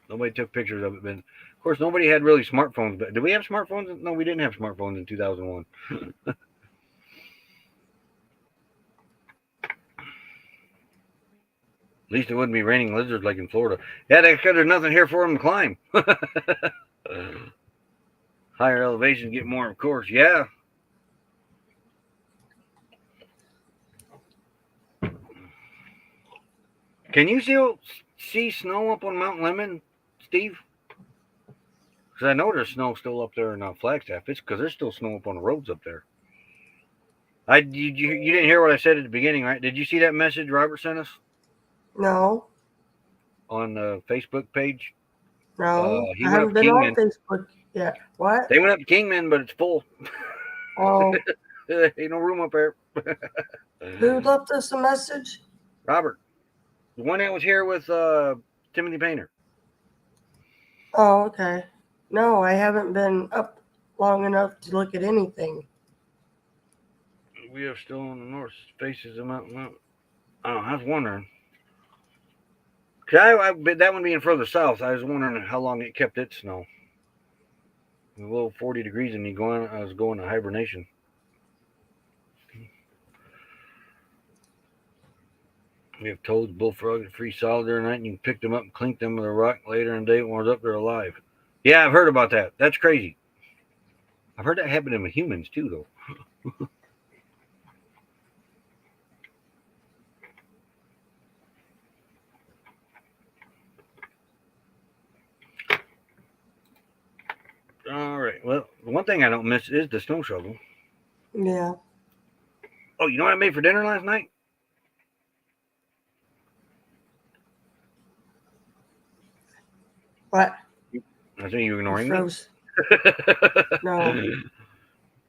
Nobody took pictures of it. But of course, nobody had really smartphones. But did we have smartphones? No, we didn't have smartphones in 2001. At least it wouldn't be raining lizards like in Florida. Yeah, because there's nothing here for them to climb. Higher elevation, get more, of course. Yeah. Can you still see snow up on Mount Lemon, Steve? Because I know there's snow still up there in Flagstaff. It's because there's still snow up on the roads up there. You didn't hear what I said at the beginning, right? Did you see that message Robert sent us? No. On the Facebook page? No. He I went haven't up been Kingman. on Facebook yet. What? They went up to Kingman, but it's full. Oh. Ain't no room up there. Who left us a message? Robert. The one that was here with Timothy Painter. Oh, okay. No, I haven't been up long enough to look at anything. We have still on the north faces of Mount. I was wondering. That one being further south, I was wondering how long it kept its snow. A little 40 degrees and I was going to hibernation. We have toads, bullfrogs that freeze solid during the night, and you can pick them up and clink them with a rock later in the day when we're up there alive. Yeah, I've heard about that. That's crazy. I've heard that happening with humans too, though. All right. Well, the one thing I don't miss is the snow shovel. Yeah. Oh, you know what I made for dinner last night? What? I think you're ignoring me. Froze. No.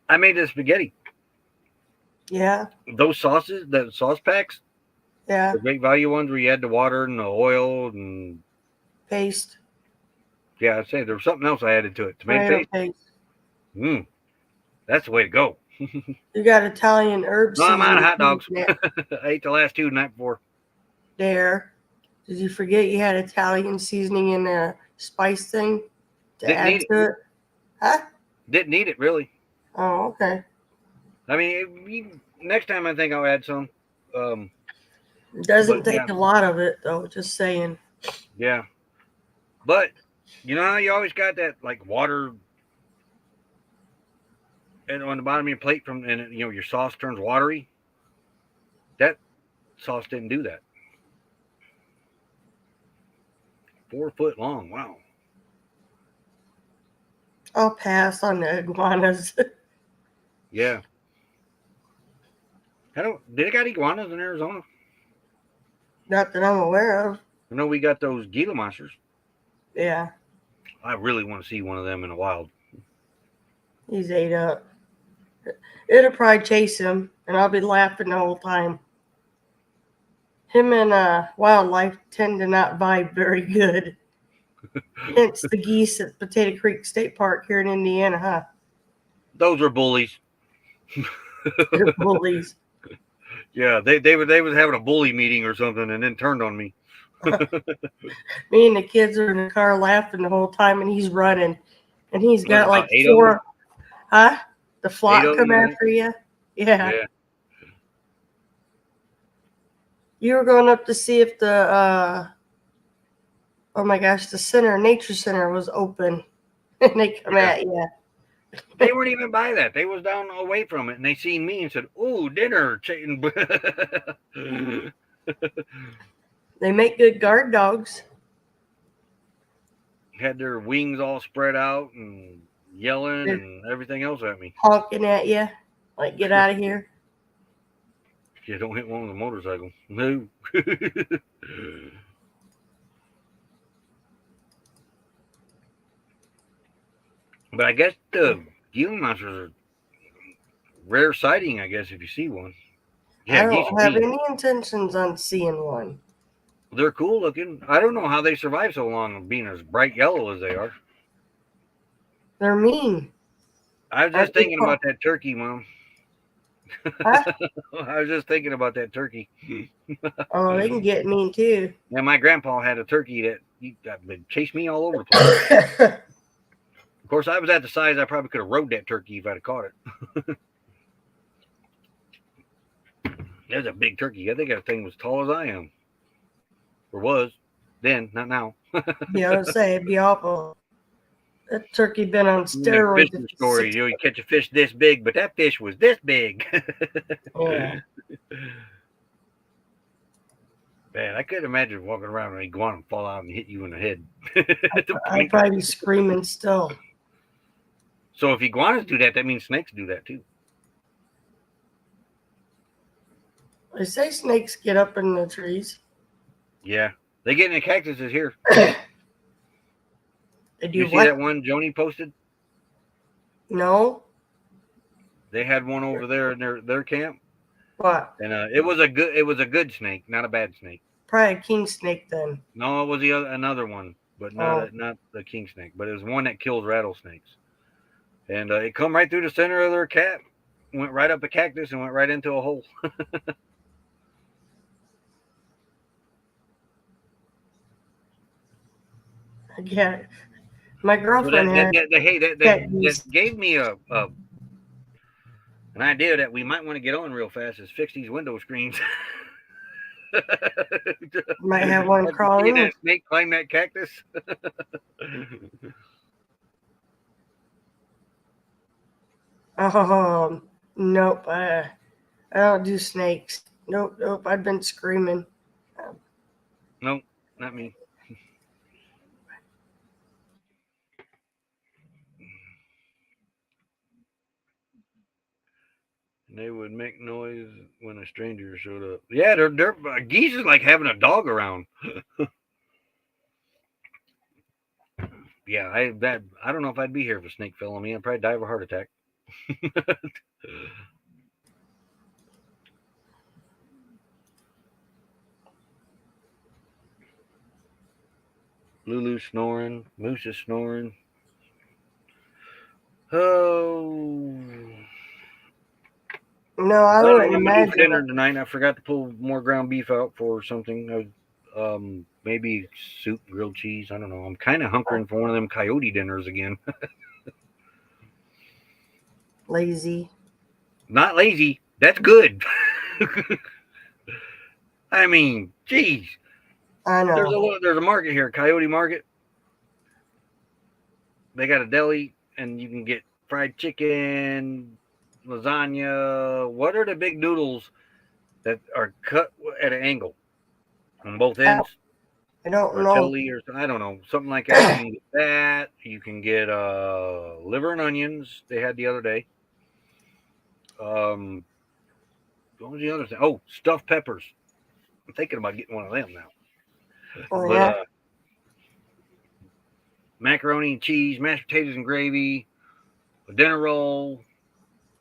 I made the spaghetti. Yeah. Those sauces, the sauce packs, Yeah. the Great Value ones where you had the water and the oil and Paste. yeah, I'd say there was something else I added to it. Tomato paste. That's the way to go. You got Italian herbs. No, I'm out of hot dogs. I ate the last 2 the night before. There. Did you forget you had Italian seasoning in a spice thing to Didn't add need it. to it? Huh? Didn't need it really. Oh, okay. I mean, next time I think I'll add some. It doesn't But, take yeah. a lot of it, though. Just saying. Yeah. But you know how you always got that like water and on the bottom of your plate and your sauce turns watery? That sauce didn't do that. 4 foot long. Wow. I'll pass on the iguanas. Yeah. Did it got iguanas in Arizona? Not that I'm aware of. I know we got those Gila monsters. Yeah, I really want to see one of them in the wild. he's ate up. It'll probably chase him, and I'll be laughing the whole time. Him and wildlife tend to not vibe very good. Hence the geese at Potato Creek State Park here in Indiana, huh? Those are bullies. They're bullies. Yeah, they was having a bully meeting or something and then turned on me. Me and the kids are in the car laughing the whole time, and he's running. And he's got like 8 of them? 4. Huh? The 8 flock of come them, I think. after you? Yeah. Yeah. You were going up to see if the, oh my gosh, the nature center was open. And they come Yeah. at you. They weren't even by that. They was down away from it, and they seen me and said, "Ooh, dinner!" They make good guard dogs. Had their wings all spread out and yelling and everything else at me. Honking at you. Like, get out of here. Yeah, don't hit one with a motorcycle. No. But I guess the Gila monsters are rare sighting, I guess, if you see one. Yeah, I geese don't are have mean. any intentions on seeing one. They're cool looking. I don't know how they survive so long being as bright yellow as they are. They're mean. I was just thinking about that turkey, Mom. Huh? I was just thinking about that turkey. Oh, they can get mean too. Yeah, my grandpa had a turkey that would chase me all over the place. Of course, I was at the size I probably could have rode that turkey if I'd have caught it. That was a big turkey. I think that thing was tall as I am. Or was. Then, not now. Yeah, I would say it'd be awful. That turkey been on steroids. Fishing story. You catch a fish this big, but that fish was this big. Yeah. Man, I couldn't imagine walking around and an iguana fall out and hit you in the head. I'd probably be screaming still. So if iguanas do that, that means snakes do that too. They say snakes get up in the trees. Yeah. They get in the cactuses here. They do You see what? that one Joni posted? No. They had one over there in their camp. What? And it was a good snake, not a bad snake. Probably a king snake then. No, it was another one, but not the king snake. But it was one that kills rattlesnakes. And it come right through the center of their cap, went right up a cactus, and went right into a hole. Yeah. My girlfriend that gave me an idea that we might want to get on real fast is fix these window screens. might have one crawl in. That snake climb that cactus. Nope. I don't do snakes. Nope. I've been screaming. Nope, not me. They would make noise when a stranger showed up. Yeah, they're geese is like having a dog around. Yeah, I don't know if I'd be here if a snake fell on me. I'd probably die of a heart attack. Lulu snoring, Moose is snoring. Oh. No, I don't wouldn't know what I'm gonna do for imagine. dinner tonight. I forgot to pull more ground beef out for something. Maybe soup, grilled cheese. I don't know. I'm kind of hunkering for one of them coyote dinners again. Lazy. Not lazy. That's good. I mean, geez. I know. There's a market here, Coyote Market. They got a deli, and you can get fried chicken, lasagna. What are the big noodles that are cut at an angle on both ends? I don't Or know. chili, or I don't know, something like that. You can get that. You can get liver and onions. They had the other day. What was the other thing? Oh, stuffed peppers. I'm thinking about getting one of them now. Oh, But yeah. macaroni and cheese, mashed potatoes and gravy, a dinner roll,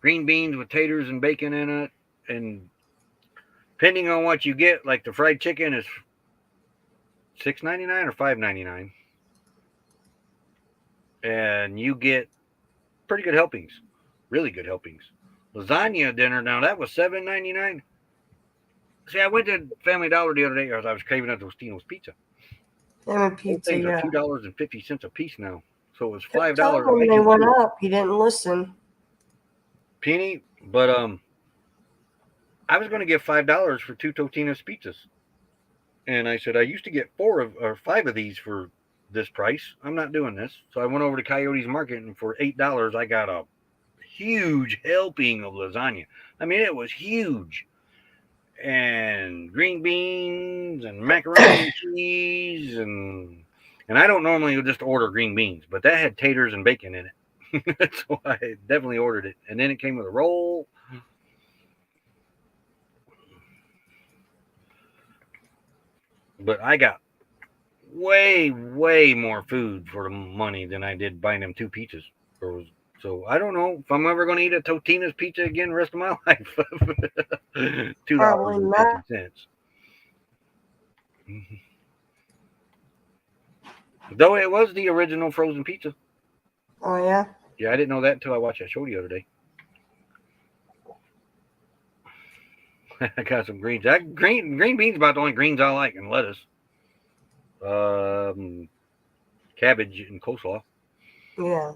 green beans with taters and bacon in it, and depending on what you get, like the fried chicken is $6.99 or $5.99, and you get pretty good helpings, really good helpings. Lasagna dinner now that was $7.99. See, I went to Family Dollar the other day because I was craving a Tostino's pizza. Ham and Those pizza, things are yeah. $2.50 a piece now, so it was Kept $5. telling him they went up. He didn't listen. Penny, but I was going to give $5 for two Totino's pizzas, and I said I used to get 5 of these for this price. I'm not doing this, so I went over to Coyote's Market, and for $8 I got a huge helping of lasagna. I mean, it was huge, and green beans and macaroni and cheese, and I don't normally just order green beans, but that had taters and bacon in it, so I definitely ordered it, and then it came with a roll. But I got way, way more food for the money than I did buying them 2 pizzas. So I don't know if I'm ever going to eat a Totino's pizza again the rest of my life. Probably not. $2.50. Though it was the original frozen pizza. Oh, yeah? Yeah, I didn't know that until I watched that show the other day. I got some greens. Green beans about the only greens I like, and lettuce. Cabbage and coleslaw. Yeah.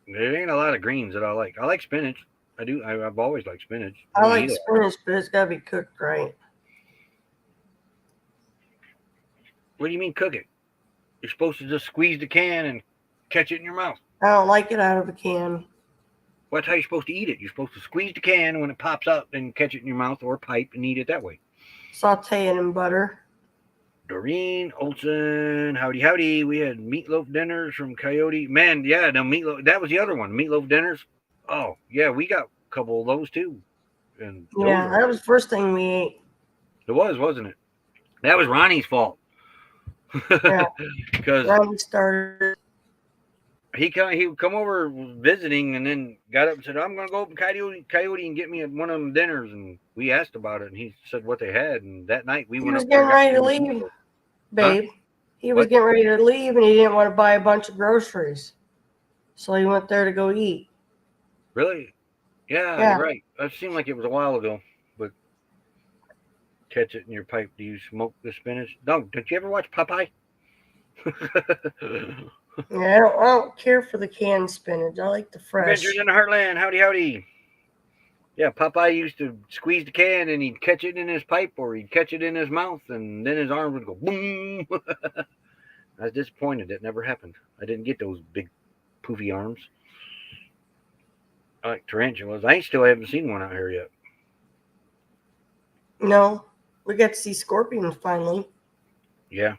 There ain't a lot of greens that I like. I like spinach. I do. I've always liked spinach. I like spinach, but it's got to be cooked right. What do you mean cook it? You're supposed to just squeeze the can and catch it in your mouth. I don't like it out of a can. Well, that's how you're supposed to eat it. You're supposed to squeeze the can, and when it pops up, then catch it in your mouth or pipe and eat it that way. Saute it in butter. Doreen Olson, howdy, howdy. We had meatloaf dinners from Coyote. Man, yeah, the meatloaf. That was the other one. Meatloaf dinners. Oh, yeah, we got a couple of those too. And Yeah, that was the first thing we ate. It was, wasn't it? That was Ronnie's fault. Yeah. Because Ronnie started. he would come over visiting and then got up and said, I'm going to go up to Coyote and get me one of them dinners. And we asked about it, and he said what they had. And that night we went up there. He was getting ready to leave, babe. Huh? He was getting ready to leave, and he didn't want to buy a bunch of groceries. So he went there to go eat. Really? Yeah, you're right. It seemed like it was a while ago. But catch it in your pipe. Do you smoke the spinach? No. Don't you ever watch Popeye? Yeah, I don't care for the canned spinach. I like the fresh. Adventures in the Heartland. Howdy, howdy. Yeah, Popeye used to squeeze the can and he'd catch it in his pipe or he'd catch it in his mouth and then his arm would go boom. I was disappointed. It never happened. I didn't get those big poofy arms. I like tarantulas. I still haven't seen one out here yet. No, we got to see scorpions finally. Yeah.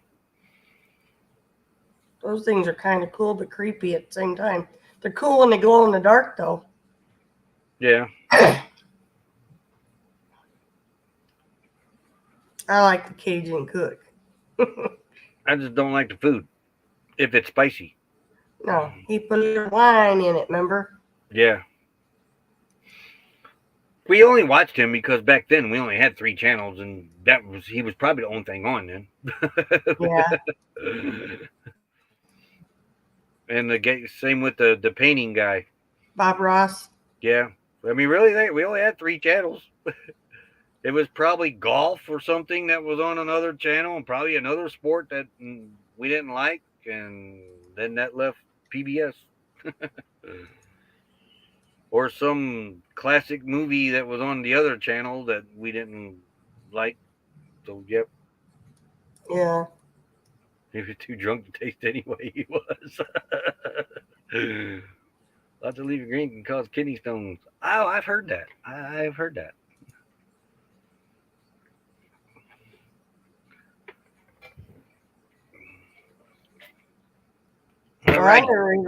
Those things are kind of cool but creepy at the same time. They're cool when they glow in the dark, though. Yeah. I like the Cajun cook. I just don't like the food if it's spicy. No, he put a little wine in it, remember? Yeah. We only watched him because back then we only had 3 channels, and he was probably the only thing on then. Yeah. And same with the painting guy. Bob Ross. Yeah. I mean, really, we only had 3 channels. It was probably golf or something that was on another channel, and probably another sport that we didn't like, and then that left PBS. Or some classic movie that was on the other channel that we didn't like. So, yep, Yeah. he was too drunk to taste anyway. He was. Lots of leafy green can cause kidney stones. Oh, I've heard that. I've heard that. All Well, I right. never eat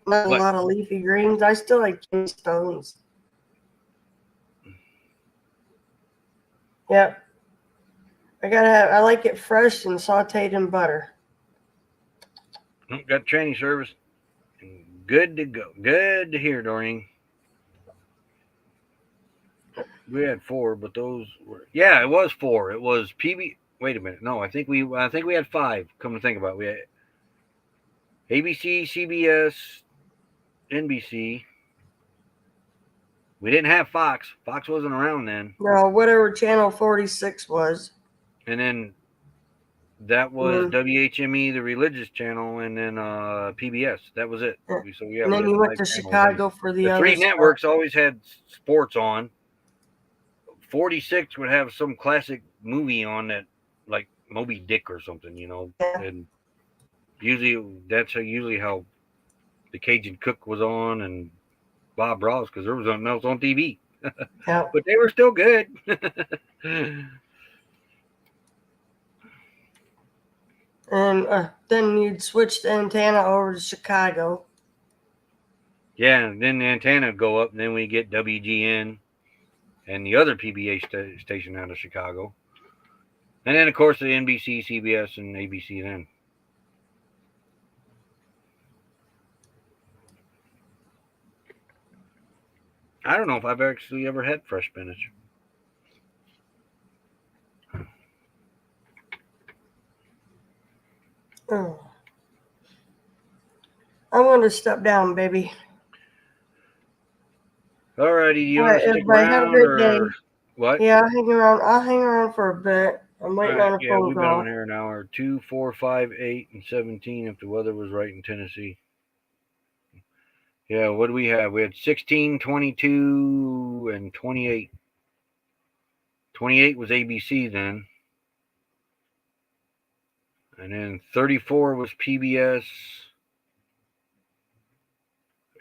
not a What? lot of leafy greens. I still like kidney stones. Yep. I like it fresh and sauteed in butter. Got training service. Good to go. Good to hear, Doreen. We had 4, but those were it was 4. It was PB. Wait a minute. No, I think we had 5. Come to think about it. We had ABC, CBS, NBC. We didn't have Fox. Fox wasn't around then. No, whatever channel 46 was. And then that was WHME, the religious channel, and then PBS. That was it. Yeah. So And then we had you went 5 to channels. Chicago for the The other 3 stuff. networks always had sports on. 46 would have some classic movie on that, like Moby Dick or something, Yeah. And usually that's usually how the Cajun Cook was on, and Bob Ross, because there was something else on TV. Yep. But they were still good. And then you'd switch the antenna over to Chicago. Yeah, and then the antenna would go up, and then we get WGN and the other PBA station out of Chicago. And then, of course, the NBC, CBS, and ABC then. I don't know if I've actually ever had fresh spinach. Oh. I'm going to step down, baby. Alrighty, do you want to stick everybody, around? have a great day. What? Yeah, I'll hang around. I'll hang around for a bit. I'm waiting on a Yeah, phone we've call. been on here an hour. 2, 4, 5, 8, and 17 if the weather was right in Tennessee. Yeah, what do we have? We had 16, 22, and 28. 28 was ABC then. And then 34 was PBS.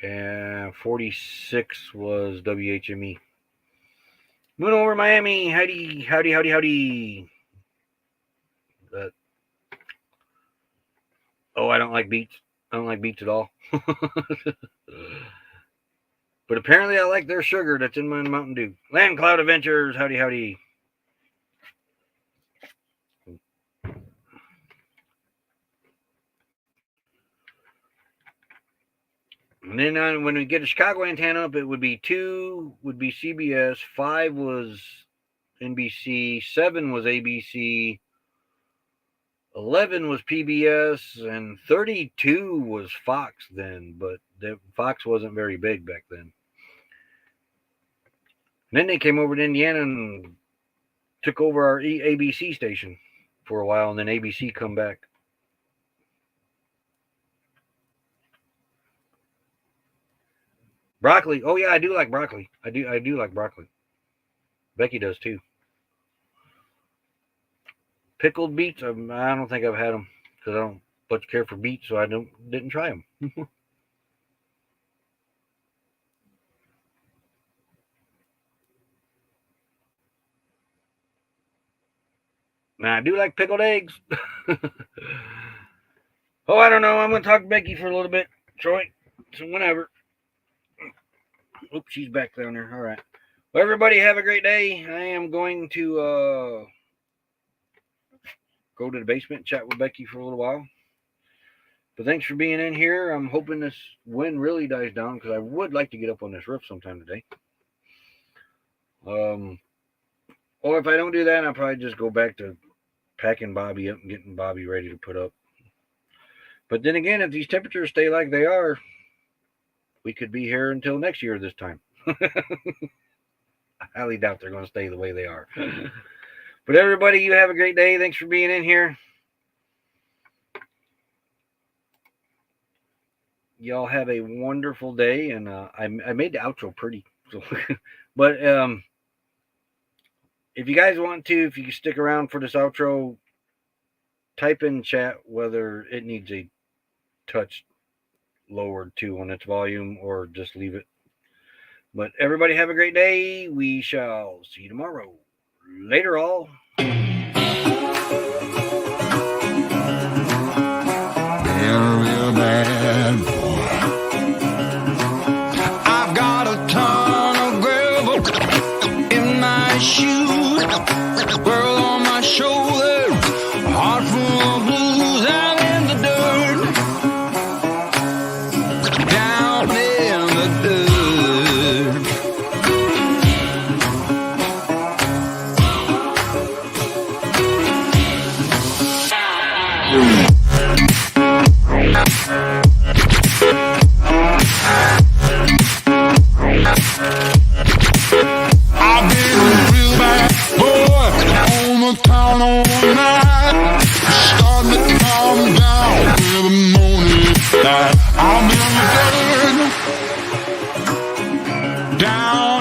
And 46 was WHME. Moving over Miami. Howdy. I don't like beets. I don't like beets at all. But apparently I like their sugar that's in my Mountain Dew. Land Cloud Adventures. Howdy. And then when we get a Chicago antenna up, it would be 2 would be CBS, 5 was NBC, 7 was ABC, 11 was PBS, and 32 was Fox then, but Fox wasn't very big back then. And then they came over to Indiana and took over our ABC station for a while, and then ABC come back. Broccoli. Oh yeah, I do like broccoli. I do like broccoli. Becky does too. Pickled beets. I don't think I've had them because I don't much care for beets, so I didn't try them. Now I do like pickled eggs. Oh, I don't know. I'm gonna talk to Becky for a little bit, Troy. So whenever. Oops, she's back down there. All right. Well, everybody have a great day. I am going to go to the basement and chat with Becky for a little while. But thanks for being in here. I'm hoping this wind really dies down because I would like to get up on this roof sometime today. Or if I don't do that, I'll probably just go back to packing Bobby up and getting Bobby ready to put up. But then again, if these temperatures stay like they are, we could be here until next year this time. I highly doubt they're going to stay the way they are. But everybody, you have a great day. Thanks for being in here. Y'all have a wonderful day, and I made the outro pretty. So, but if you guys want to, if you stick around for this outro, type in chat whether it needs a touch lowered to on its volume or just leave it. But everybody have a great day. We shall see you tomorrow. Later, all. Real bad boy. I've got a ton of gravel in my shoe, girl on my shoulder, heart full of blues out in the dirt, down in the dirt. I've been a real bad boy on the town all night. Starting to calm down till the morning light. I'm in the dirt, down